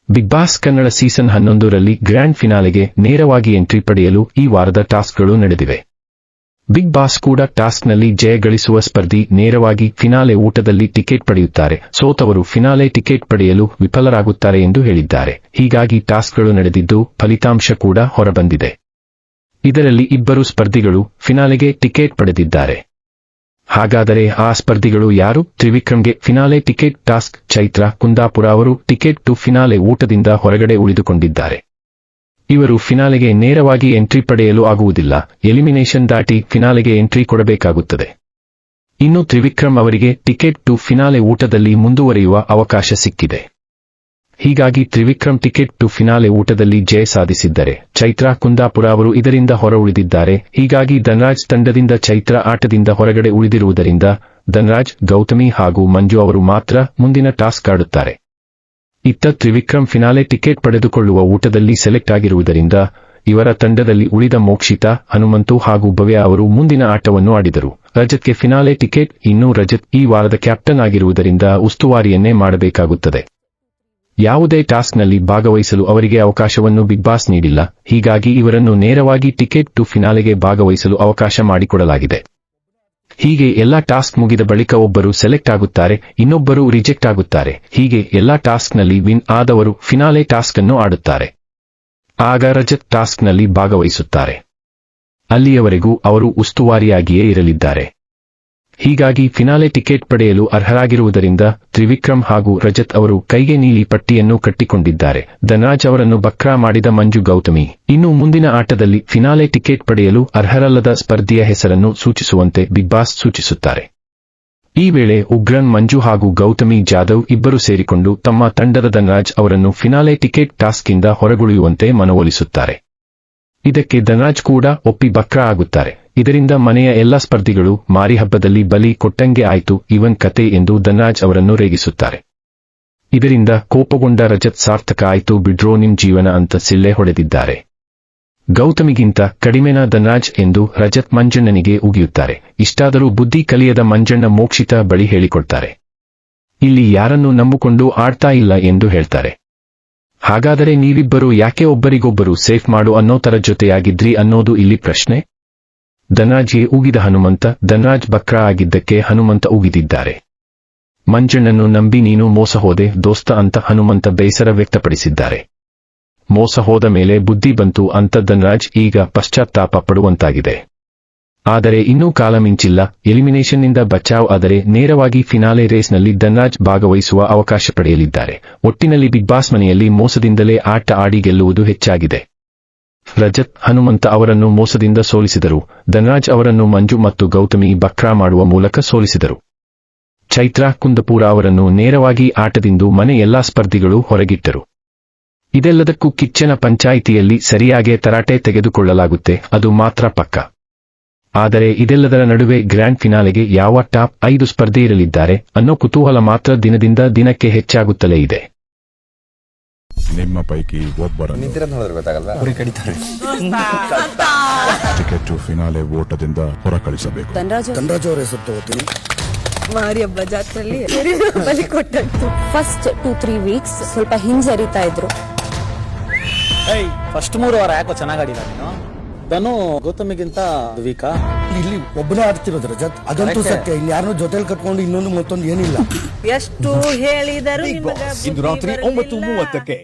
Big Boss Kannada season 11ರಲ್ಲಿ grand ಫಿನಾಲೆಗೆ ನೇರವಾಗಿ ಎಂಟ್ರಿ ಪಡೆಯಲು ಈ ವಾರದ ಟಾಸ್ಕ್ಗಳು ನಡೆದಿವೆ. ಬಿಗ್ ಬಾಸ್ ಕೂಡ ಟಾಸ್ಕ್ನಲ್ಲಿ ಜಯ ಗಳಿಸುವ ಸ್ಪರ್ಧಿ ನೇರವಾಗಿ ಫಿನಾಲೆ ಊಟದಲ್ಲಿ ಟಿಕೆಟ್ ಪಡೆಯುತ್ತಾರೆ, ಸೋತವರು ಫಿನಾಲೆ ಟಿಕೆಟ್ ಪಡೆಯಲು ವಿಫಲರಾಗುತ್ತಾರೆ ಎಂದು ಹೇಳಿದ್ದಾರೆ. ಹೀಗಾಗಿ ಟಾಸ್ಕ್ಗಳು ನಡೆದಿದ್ದು ಫಲಿತಾಂಶ ಕೂಡ ಹೊರಬಂದಿದೆ. ಇದರಲ್ಲಿ ಇಬ್ಬರು ಸ್ಪರ್ಧಿಗಳು ಫಿನಾಲೆಗೆ ಟಿಕೆಟ್ ಪಡೆದಿದ್ದಾರೆ. ಹಾಗಾದರೆ ಆ ಸ್ಪರ್ಧಿಗಳು ಯಾರು? ತ್ರಿವಿಕ್ರಮ್ಗೆ finale ticket task. Chaitra Kundapura ಅವರು ಟಿಕೆಟ್ ಟು ಫಿನಾಲೆ ಊಟದಿಂದ ಹೊರಗಡೆ ಉಳಿದುಕೊಂಡಿದ್ದಾರೆ. ಇವರು ಫಿನಾಲೆಗೆ ನೇರವಾಗಿ ಎಂಟ್ರಿ ಪಡೆಯಲು ಆಗುವುದಿಲ್ಲ, ಎಲಿಮಿನೇಷನ್ ದಾಟಿ ಫಿನಾಲೆಗೆ ಎಂಟ್ರಿ ಕೊಡಬೇಕಾಗುತ್ತದೆ. ಇನ್ನು ತ್ರಿವಿಕ್ರಮ್ ಅವರಿಗೆ ಟಿಕೆಟ್ ಟು ಫಿನಾಲೆ ಊಟದಲ್ಲಿ ಮುಂದುವರಿಯುವ ಅವಕಾಶ ಸಿಕ್ಕಿದೆ. ಹೀಗಾಗಿ ತ್ರಿವಿಕ್ರಮ್ ಟಿಕೆಟ್ ಟು ಫಿನಾಲೆ ಊಟದಲ್ಲಿ ಜಯ ಸಾಧಿಸಿದ್ದರೆ ಚೈತ್ರಾ ಕುಂದಾಪುರ ಅವರು ಇದರಿಂದ ಹೊರ ಉಳಿದಿದ್ದಾರೆ. ಹೀಗಾಗಿ ಧನ್ರಾಜ್ ತಂಡದಿಂದ ಚೈತ್ರಾ ಆಟದಿಂದ ಹೊರಗಡೆ ಉಳಿದಿರುವುದರಿಂದ ಧನ್ರಾಜ್, ಗೌತಮಿ ಹಾಗೂ ಮಂಜು ಅವರು ಮಾತ್ರ ಮುಂದಿನ ಟಾಸ್ಕ್ ಆಡುತ್ತಾರೆ. ಇತ್ತ ತ್ರಿವಿಕ್ರಮ್ ಫಿನಾಲೆ ಟಿಕೆಟ್ ಪಡೆದುಕೊಳ್ಳುವ ಊಟದಲ್ಲಿ ಸೆಲೆಕ್ಟ್ ಆಗಿರುವುದರಿಂದ ಇವರ ತಂಡದಲ್ಲಿ ಉಳಿದ ಮೋಕ್ಷಿತಾ, ಹನುಮಂತು ಹಾಗೂ ಭವ್ಯ ಅವರು ಮುಂದಿನ ಆಟವನ್ನು ಆಡಿದರು. ರಜತ್ಗೆ ಫಿನಾಲೆ ಟಿಕೆಟ್. ಇನ್ನು ರಜತ್ ಈ ವಾರದ ಕ್ಯಾಪ್ಟನ್ ಆಗಿರುವುದರಿಂದ ಉಸ್ತುವಾರಿಯನ್ನೇ ಮಾಡಬೇಕಾಗುತ್ತದೆ. ಯಾವುದೇ ಟಾಸ್ಕ್ನಲ್ಲಿ ಭಾಗವಹಿಸಲು ಅವರಿಗೆ ಅವಕಾಶವನ್ನು ಬಿಗ್ ಬಾಸ್ ನೀಡಿಲ್ಲ. ಹೀಗಾಗಿ ಇವರನ್ನು ನೇರವಾಗಿ ಟಿಕೆಟ್ ಟು ಫಿನಾಲೆಗೆ ಭಾಗವಹಿಸಲು ಅವಕಾಶ ಮಾಡಿಕೊಡಲಾಗಿದೆ. ಹೀಗೆ ಎಲ್ಲಾ ಟಾಸ್ಕ್ ಮುಗಿದ ಬಳಿಕ ಒಬ್ಬರು ಸೆಲೆಕ್ಟ್ ಆಗುತ್ತಾರೆ, ಇನ್ನೊಬ್ಬರು ರಿಜೆಕ್ಟ್ ಆಗುತ್ತಾರೆ. ಹೀಗೆ ಎಲ್ಲಾ ಟಾಸ್ಕ್ನಲ್ಲಿ ವಿನ್ ಆದವರು ಫಿನಾಲೆ ಟಾಸ್ಕ್ ಅನ್ನು ಆಡುತ್ತಾರೆ. ಆಗ ರಜತ್ ಟಾಸ್ಕ್ನಲ್ಲಿ ಭಾಗವಹಿಸುತ್ತಾರೆ. ಅಲ್ಲಿಯವರೆಗೂ ಅವರು ಉಸ್ತುವಾರಿಯಾಗಿಯೇ ಇರಲಿದ್ದಾರೆ. ಹೀಗಾಗಿ ಫಿನಾಲೆ ಟಿಕೆಟ್ ಪಡೆಯಲು ಅರ್ಹರಾಗಿರುವುದರಿಂದ ತ್ರಿವಿಕ್ರಮ್ ಹಾಗೂ ರಜತ್ ಅವರು ಕೈಗೆ ನೀಲಿ ಪಟ್ಟಿಯನ್ನು ಕಟ್ಟಿಕೊಂಡಿದ್ದಾರೆ. ಧನ್ರಾಜ್ ಅವರನ್ನು ಬಕ್ರಾ ಮಾಡಿದ ಮಂಜು, ಗೌತಮಿ ಇನ್ನು ಮುಂದಿನ ಆಟದಲ್ಲಿ ಫಿನಾಲೆ ಟಿಕೆಟ್ ಪಡೆಯಲು ಅರ್ಹರಲ್ಲದ ಸ್ಪರ್ಧಿಯ ಹೆಸರನ್ನು ಸೂಚಿಸುವಂತೆ ಬಿಗ್ ಬಾಸ್ ಸೂಚಿಸುತ್ತಾರೆ. ಈ ವೇಳೆ ಉಗ್ರನ್, ಮಂಜು ಹಾಗೂ ಗೌತಮಿ ಜಾಧವ್ ಇಬ್ಬರು ಸೇರಿಕೊಂಡು ತಮ್ಮ ತಂಡದ ಧನ್ರಾಜ್ ಅವರನ್ನು ಫಿನಾಲೆ ಟಿಕೆಟ್ ಟಾಸ್ಕ್ನಿಂದ ಹೊರಗುಳಿಯುವಂತೆ ಮನವೊಲಿಸುತ್ತಾರೆ. ಇದಕ್ಕೆ ಧನ್ರಾಜ್ ಕೂಡ ಒಪ್ಪಿ ಬಕ್ರಾ ಆಗುತ್ತಾರೆ. ಇದರಿಂದ ಮನೆಯ ಎಲ್ಲ ಸ್ಪರ್ಧಿಗಳು ಮಾರಿ ಹಬ್ಬದಲ್ಲಿ ಬಲಿ ಕೊಟ್ಟಂಗೆ ಆಯ್ತು ಇವನ್ ಕತೆ ಎಂದು ಧನ್ರಾಜ್ ಅವರನ್ನು ರೇಗಿಸುತ್ತಾರೆ. ಇದರಿಂದ ಕೋಪಗೊಂಡ ರಜತ್, ಸಾರ್ಥಕ ಆಯ್ತು ಬಿಡ್ರೋ ನಿಮ್ ಜೀವನ ಅಂತ ಸಿಳ್ಳೆ ಹೊಡೆದಿದ್ದಾರೆ. ಗೌತಮಿಗಿಂತ ಕಡಿಮೆನ ಧನ್ರಾಜ್ ಎಂದು ರಜತ್ ಮಂಜಣ್ಣನಿಗೆ ಉಗಿಯುತ್ತಾರೆ. ಇಷ್ಟಾದರೂ ಬುದ್ಧಿ ಕಲಿಯದ ಮಂಜಣ್ಣ ಮೋಕ್ಷಿತಾ ಬಳಿ ಹೇಳಿಕೊಡ್ತಾರೆ. ಇಲ್ಲಿ ಯಾರನ್ನೂ ನಂಬಿಕೊಂಡು ಆಡ್ತಾ ಇಲ್ಲ ಎಂದು ಹೇಳ್ತಾರೆ. ಹಾಗಾದರೆ ನೀವಿಬ್ಬರು ಯಾಕೆ ಒಬ್ಬರಿಗೊಬ್ಬರು ಸೇಫ್ ಮಾಡು ಅನ್ನೋ ತರ ಜೊತೆಯಾಗಿದ್ರಿ ಅನ್ನೋದು ಇಲ್ಲಿ ಪ್ರಶ್ನೆ. ಧನ್ರಾಜ್ಗೆ ಉಗಿದ ಹನುಮಂತ, ಧನ್ರಾಜ್ ಬಕ್ರಾ ಆಗಿದ್ದಕ್ಕೆ ಹನುಮಂತ ಉಗಿದಿದ್ದಾರೆ. ಮಂಜಣ್ಣನ್ನು ನಂಬಿ ನೀನು ಮೋಸ ಹೋದೆ ದೋಸ್ತ ಅಂತ ಹನುಮಂತ ಬೇಸರ ವ್ಯಕ್ತಪಡಿಸಿದ್ದಾರೆ. ಮೋಸ ಹೋದ ಮೇಲೆ ಬುದ್ಧಿ ಬಂತು ಅಂತ ಧನ್ರಾಜ್ ಈಗ ಪಶ್ಚಾತ್ತಾಪ ಪಡುವಂತಾಗಿದೆ. ಆದರೆ ಇನ್ನೂ ಕಾಲ ಮಿಂಚಿಲ್ಲ. ಎಲಿಮಿನೇಷನ್ನಿಂದ ಬಚಾವ್ ಆದರೆ ನೇರವಾಗಿ ಫಿನಾಲೆ ರೇಸ್ನಲ್ಲಿ ಧನ್ರಾಜ್ ಭಾಗವಹಿಸುವ ಅವಕಾಶ ಪಡೆಯಲಿದ್ದಾರೆ. ಒಟ್ಟಿನಲ್ಲಿ ಬಿಗ್ ಬಾಸ್ ಮನೆಯಲ್ಲಿ ಮೋಸದಿಂದಲೇ ಆಟ ಆಡಿ ಗೆಲ್ಲುವುದು ಹೆಚ್ಚಾಗಿದೆ. ರಜತ್, ಹನುಮಂತ ಅವರನ್ನು ಮೋಸದಿಂದ ಸೋಲಿಸಿದರು. ಧನ್ರಾಜ್ ಅವರನ್ನು ಮಂಜು ಮತ್ತು ಗೌತಮಿ ಬಕ್ರಾ ಮಾಡುವ ಮೂಲಕ ಸೋಲಿಸಿದರು. ಚೈತ್ರಾ ಕುಂದಪುರ ಅವರನ್ನು ನೇರವಾಗಿ ಆಟದಿಂದ ಮನೆ ಎಲ್ಲಾ ಸ್ಪರ್ಧಿಗಳು ಹೊರಗಿಟ್ಟರು. ಇದೆಲ್ಲದಕ್ಕೂ ಕಿಚ್ಚನ ಪಂಚಾಯಿತಿಯಲ್ಲಿ ಸರಿಯಾಗಿ ತರಾಟೆ ತೆಗೆದುಕೊಳ್ಳಲಾಗುತ್ತೆ, ಅದು ಮಾತ್ರ ಪಕ್ಕ. ಆದರೆ ಇದೆಲ್ಲದರ ನಡುವೆ ಗ್ರ್ಯಾಂಡ್ ಫಿನಾಲೆಗೆ ಯಾವ ಟಾಪ್ 5 ಸ್ಪರ್ಧೆ ಇರಲಿದ್ದಾರೆ ಅನ್ನೋ ಕುತೂಹಲ ಮಾತ್ರ ದಿನದಿಂದ ದಿನಕ್ಕೆ ಹೆಚ್ಚಾಗುತ್ತಲೇ ಇದೆ. ನಿಮ್ಮ ಪೈಕಿ ಒಬ್ಬರನ್ನು ಟಿಕೆಟ್ ಟು ಫಿನಾಲೆ ಓಟದಿಂದ ಹೊರಕಳಿಸಬೇಕು. ಧನ್ರಾಜ್ ಅವರ ಹೆಸರು ತಗೋತೀನಿ. ಮಾರಿ ಹಬ್ಬ ಜಾತ್ರೆಯಲ್ಲಿ ಬಲಿ ಕೊಟ್ಟಾಯ್ತು. ಫಸ್ಟ್ 2-3 ವೀಕ್ಸ್ ಸ್ವಲ್ಪ ಹಿಂಜರಿತಾ ಇದ್ರು. ಫಸ್ಟ್ 3 ವಾರ ಯಾಕೋ ಚೆನ್ನಾಗಿ ಆಡಿಲ್ಲ ನೀನು. ಧನು ಗೌತಮಿಗಿಂತ ವೀಕಾ. ಇಲ್ಲಿ ಒಬ್ಬನೇ ಆಡ್ತಿರೋದು ರಜತ್, ಅದಂತೂ ಸತ್ಯ. ಇಲ್ಲಿ ಯಾರನ್ನೂ ಜೊತೆಲಿ ಕಟ್ಕೊಂಡು ಇನ್ನೊಂದು ಮತ್ತೊಂದು ಏನಿಲ್ಲ. ಎಷ್ಟು ಹೇಳಿದರು ಇಂದು ರಾತ್ರಿ 9:30ಕ್ಕೆ